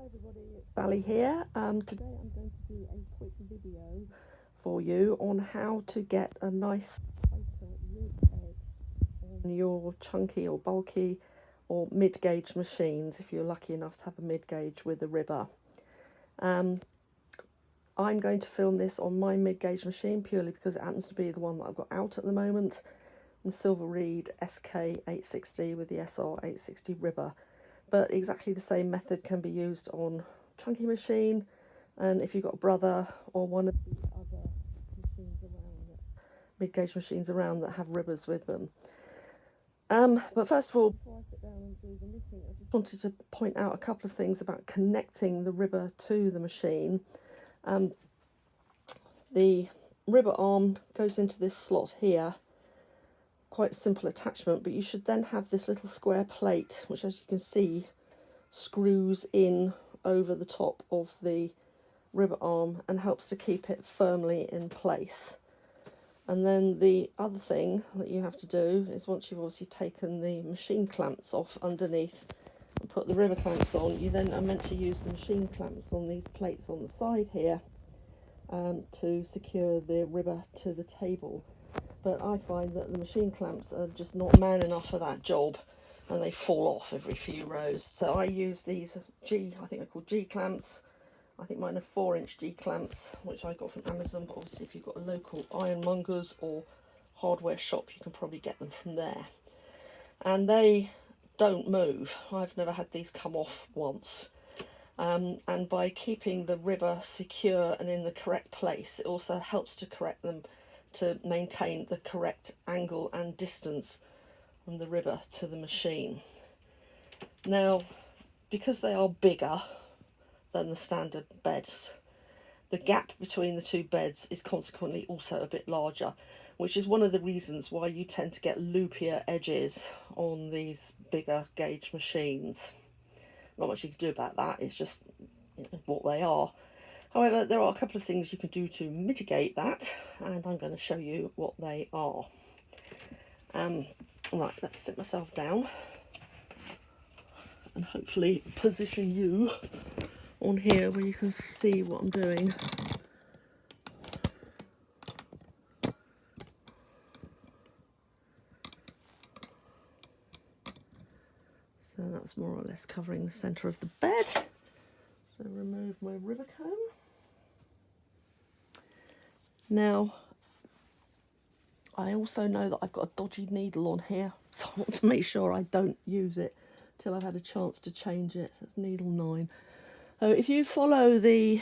Everybody, it's Sally here. Today I'm going to do a quick video for you on how to get a nice tighter rib edge on your chunky or bulky or mid-gauge machines if you're lucky enough to have a mid-gauge with a ribber. I'm going to film this on my mid-gauge machine purely because it happens to be the one that I've got out at the moment, the Silver Reed SK860 with the SR860 ribber. But exactly the same method can be used on chunky machine, and if you've got a brother or one of the other machines around, mid-gauge machines around that have ribbers with them. But first of all, before I sit down and do the knitting, I just wanted to point out a couple of things about connecting the ribber to the machine. The ribber arm goes into this slot here. Quite a simple attachment, but you should then have this little square plate which, as you can see, screws in over the top of the ribber arm and helps to keep it firmly in place. And then the other thing that you have to do is, once you've obviously taken the machine clamps off underneath and put the ribber clamps on, you then are meant to use the machine clamps on these plates on the side here to secure the ribber to the table. But I find that the machine clamps are just not man enough for that job, and they fall off every few rows. So I use these I think they're called G clamps. I think mine are 4-inch G clamps, which I got from Amazon. But obviously, if you've got a local ironmongers or hardware shop, you can probably get them from there. And they don't move. I've never had these come off once. And by keeping the ribber secure and in the correct place, it also helps to correct them, to maintain the correct angle and distance from the ribber to the machine. Now, because they are bigger than the standard beds, the gap between the two beds is consequently also a bit larger, which is one of the reasons why you tend to get loopier edges on these bigger gauge machines. Not much you can do about that, it's just what they are. However, there are a couple of things you can do to mitigate that, and I'm going to show you what they are. Right, let's sit myself down and hopefully position you on here where you can see what I'm doing. So that's more or less covering the centre of the bed. So remove my ribber comb. Now, I also know that I've got a dodgy needle on here, so I want to make sure I don't use it till I've had a chance to change it. So it's needle 9. So if you follow the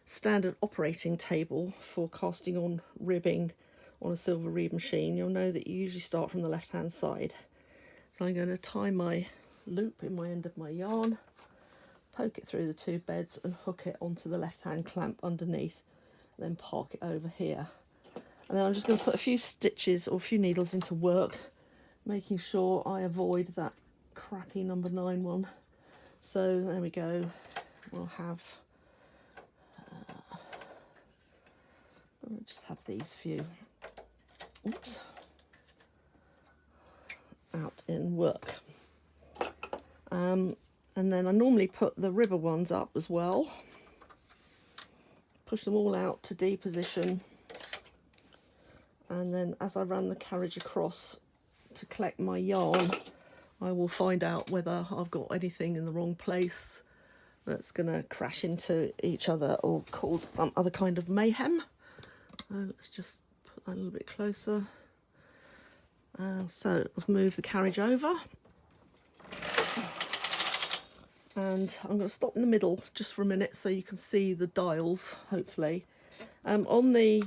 standard operating table for casting on ribbing on a Silver Reed machine, you'll know that you usually start from the left hand side. So I'm going to tie my loop in my end of my yarn, poke it through the two beds and hook it onto the left hand clamp underneath, then park it over here. And then I'm just going to put a few stitches or a few needles into work, making sure I avoid that crappy number 9 one. So there we go. We'll have, I'll just have these few, oops, out in work. And then I normally put the ribber ones up as well. Push them all out to D position. And then as I run the carriage across to collect my yarn, I will find out whether I've got anything in the wrong place that's going to crash into each other or cause some other kind of mayhem. Let's just put that a little bit closer. So let's move the carriage over. And I'm going to stop in the middle just for a minute so you can see the dials, hopefully. On the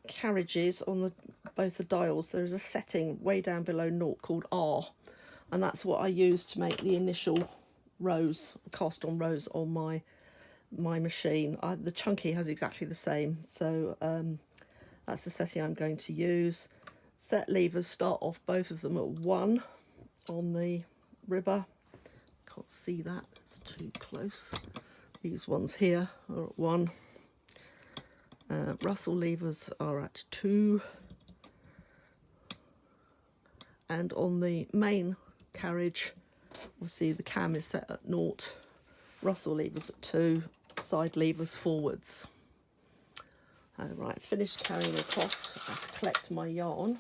carriages, on both the dials, there is a setting way down below 0 called R, and that's what I use to make the initial rows, cast on rows on my machine. The chunky has exactly the same, so that's the setting I'm going to use. Set levers start off both of them at 1 on the ribber. Can't see that, it's too close. These ones here are at 1. Russell levers are at 2. And on the main carriage, obviously the cam is set at 0. russell levers at 2, side levers forwards. Right, finished carrying across. I have to collect my yarn.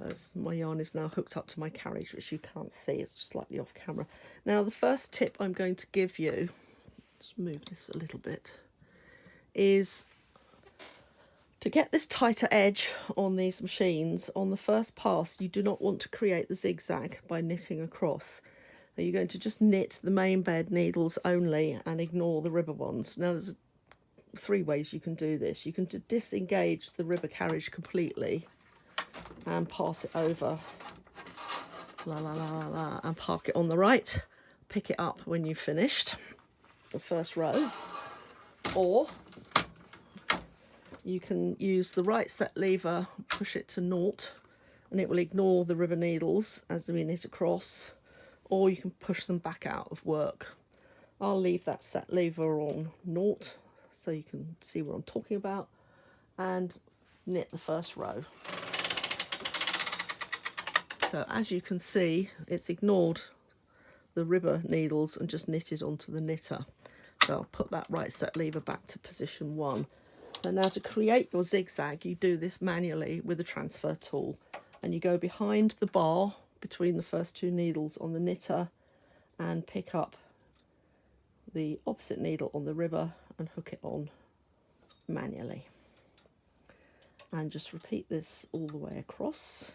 As my yarn is now hooked up to my carriage, which you can't see, it's just slightly off camera. Now the first tip I'm going to give you, let's move this a little bit, is to get this tighter edge on these machines. On the first pass, you do not want to create the zigzag by knitting across. Now you're going to just knit the main bed needles only and ignore the ribber ones. Now there's 3 ways you can do this. You can disengage the ribber carriage completely and pass it over, and park it on the right, pick it up when you've finished the first row, or you can use the right set lever, push it to 0, and it will ignore the ribber needles as we knit across, or you can push them back out of work. I'll leave that set lever on 0 so you can see what I'm talking about, and knit the first row. So as you can see, it's ignored the ribber needles and just knitted onto the knitter. So I'll put that right set lever back to position 1. And now to create your zigzag, you do this manually with a transfer tool. And you go behind the bar between the first 2 needles on the knitter and pick up the opposite needle on the ribber and hook it on manually. And just repeat this all the way across.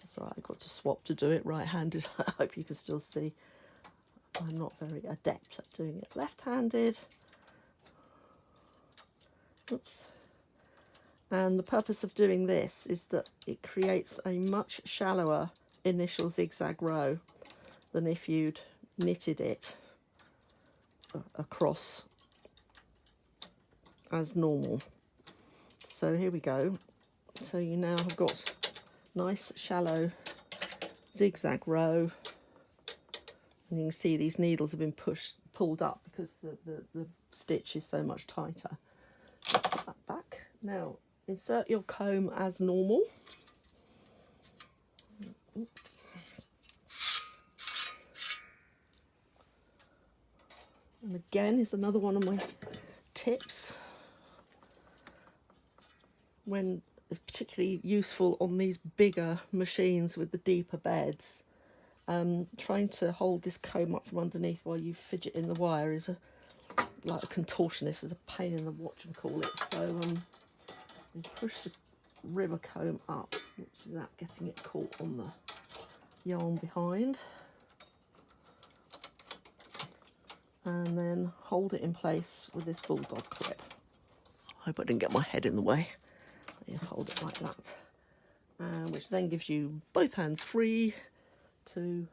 Sorry, I got to swap to do it right-handed. I hope you can still see. I'm not very adept at doing it left-handed. Oops. And the purpose of doing this is that it creates a much shallower initial zigzag row than if you'd knitted it across as normal. So here we go. So you now have got nice shallow zigzag row, and you can see these needles have been pulled up because the stitch is so much tighter. Put that back. Now insert your comb as normal. And again is another one of my tips, when it's particularly useful on these bigger machines with the deeper beds. Trying to hold this comb up from underneath while you fidget in the wire is like a contortionist, is a pain in the whatchamacallit. So you push the ribber comb up without getting it caught on the yarn behind, and then hold it in place with this bulldog clip. I hope I didn't get my head in the way. You hold it like that, which then gives you both hands free to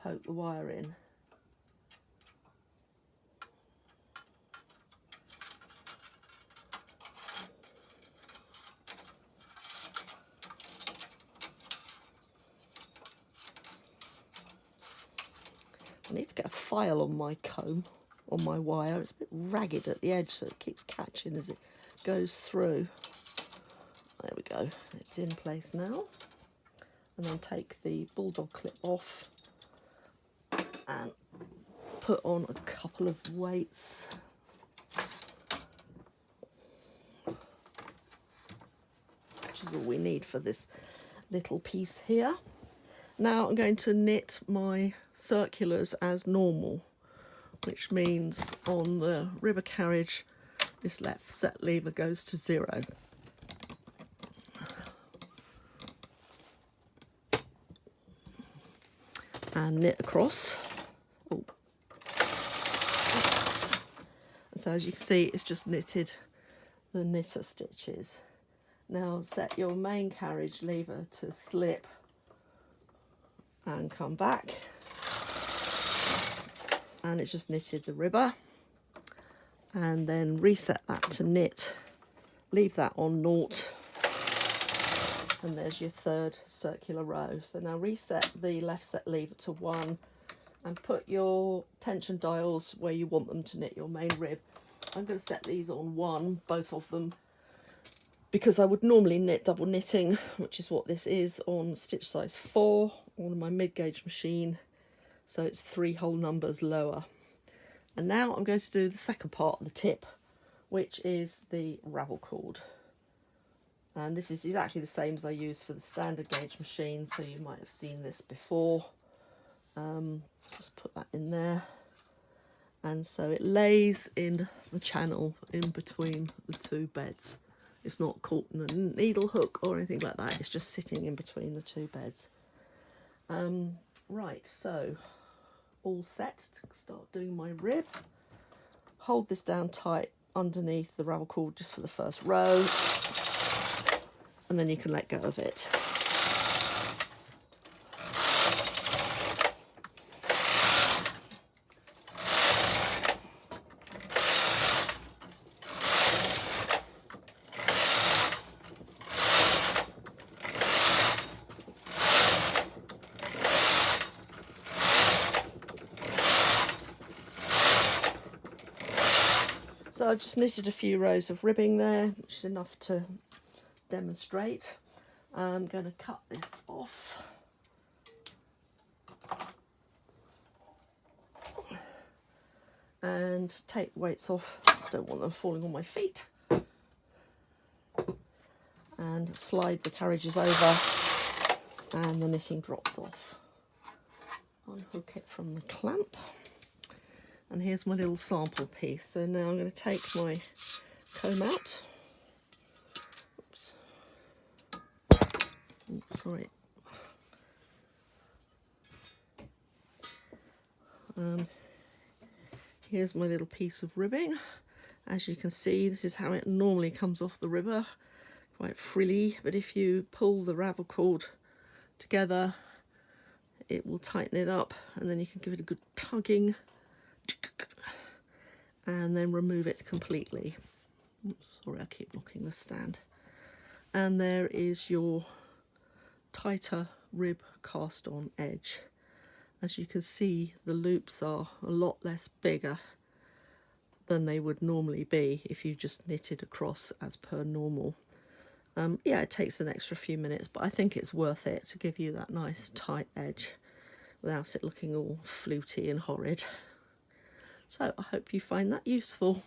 poke the wire in. I need to get a file on my comb, on my wire. It's a bit ragged at the edge, so it keeps catching as it goes through. There we go, it's in place now. And then take the bulldog clip off and put on a couple of weights. Which is all we need for this little piece here. Now I'm going to knit my circulars as normal, which means on the ribber carriage, this left set lever goes to 0. And knit across. Oh. So as you can see, it's just knitted the knitter stitches. Now set your main carriage lever to slip and come back, and it's just knitted the ribber, and then reset that to knit, leave that on 0, and there's your 3rd circular row. So now reset the left set lever to 1 and put your tension dials where you want them to knit your main rib. I'm going to set these on 1, both of them, because I would normally knit double knitting, which is what this is, on stitch size 4 on my mid-gauge machine, so it's 3 whole numbers lower. And now I'm going to do the second part of the tip, which is the ravel cord. And this is exactly the same as I use for the standard gauge machine, so you might have seen this before. Just put that in there. And so it lays in the channel in between the 2 beds. It's not caught in a needle hook or anything like that, it's just sitting in between the 2 beds. Right, so all set to start doing my rib. Hold this down tight underneath the ravel cord just for the first row, and then you can let go of it. So I've just knitted a few rows of ribbing there, which is enough to demonstrate. I'm going to cut this off. And take the weights off, don't want them falling on my feet. And slide the carriages over and the knitting drops off. Unhook it from the clamp. And here's my little sample piece. So now I'm going to take my comb out. Oops. Oops, sorry. Here's my little piece of ribbing. As you can see, this is how it normally comes off the ribber, quite frilly, but if you pull the ravel cord together, it will tighten it up, and then you can give it a good tugging, and then remove it completely. Oops, sorry, I keep knocking the stand. And there is your tighter rib cast on edge. As you can see, the loops are a lot less bigger than they would normally be if you just knitted across as per normal. Yeah, it takes an extra few minutes, but I think it's worth it to give you that nice tight edge without it looking all fluty and horrid. So I hope you find that useful.